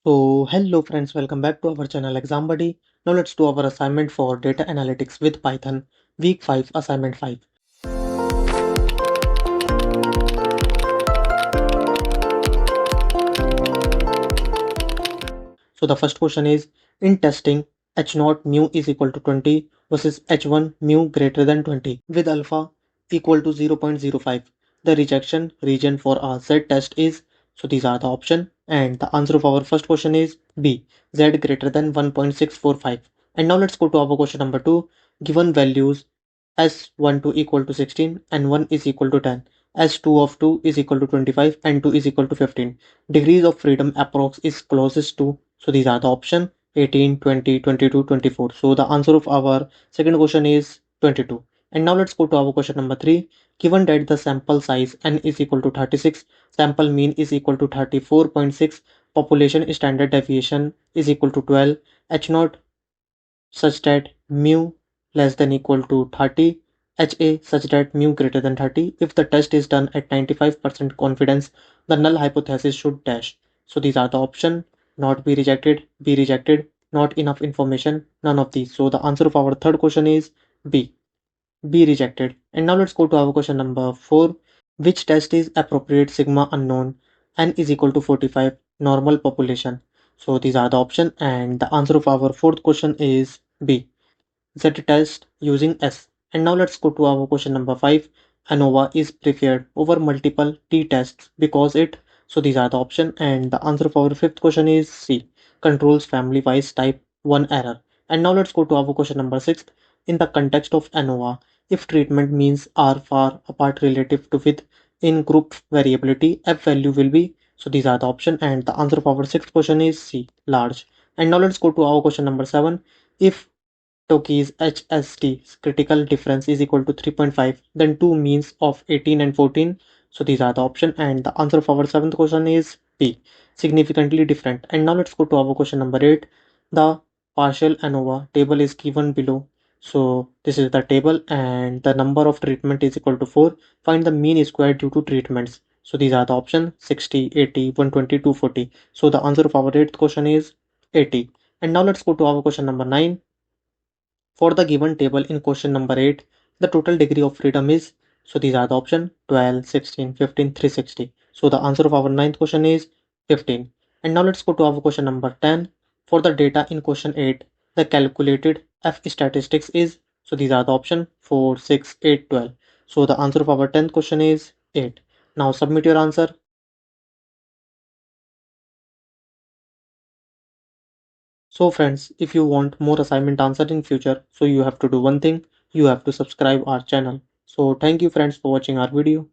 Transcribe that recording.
So hello friends, welcome back to our channel Exam Buddy. Now let's do our assignment for data analytics with Python, week 5, assignment 5. So the first question is, in testing, h0 mu is equal to 20 versus h1 mu greater than 20 with alpha equal to 0.05. The rejection region for a Z test is, so these are the option, and the answer of our first question is B, Z greater than 1.645. And now let's go to our question number 2. Given values S12 equal to 16 and 1 is equal to 10. S2 of 2 is equal to 25 and 2 is equal to 15. Degrees of freedom approx is closest to, so these are the option 18, 20, 22, 24. So the answer of our second question is 22. And now let's go to our question number 3. Given that the sample size n is equal to 36, sample mean is equal to 34.6, population standard deviation is equal to 12, h0 such that mu less than equal to 30, HA such that mu greater than 30. If the test is done at 95% confidence, the null hypothesis should dash. So these are the option, not be rejected, not enough information, none of these. So the answer of our third question is B, be rejected. And now let's go to our question number 4. Which test is appropriate sigma unknown? N is equal to 45, normal population. So these are the option, and the answer of our fourth question is B, Z test using S. And now let's go to our question number 5. ANOVA is preferred over multiple T tests because it, so these are the option, and the answer of our fifth question is C, controls family wise type 1 error. And now let's go to our question number 6. In the context of ANOVA, if treatment means are far apart relative to width in group variability, F value will be, so these are the option, and the answer of our sixth question is C, large. And now let's go to our question number 7. If Toki's HST critical difference is equal to 3.5, then two means of 18 and 14. So these are the option, and the answer of our seventh question is B, significantly different. And now let's go to our question number 8. The partial ANOVA table is given below. So this is the table, and the number of treatment is equal to 4. Find the mean square due to treatments. So these are the option 60, 80, 120, 240. So the answer of our eighth question is 80. And now let's go to our question number 9. For the given table in question number 8, the total degree of freedom is, so these are the option 12, 16, 15, 360. So the answer of our ninth question is 15. And now let's go to our question number 10. For the data in question 8, the calculated F statistics is, so these are the option 4, 6, 8, 12. So the answer of our 10th question is 8. Now submit your answer. So friends, if you want more assignment answer in future, so you have to do one thing, you have to subscribe our channel. So thank you friends for watching our video.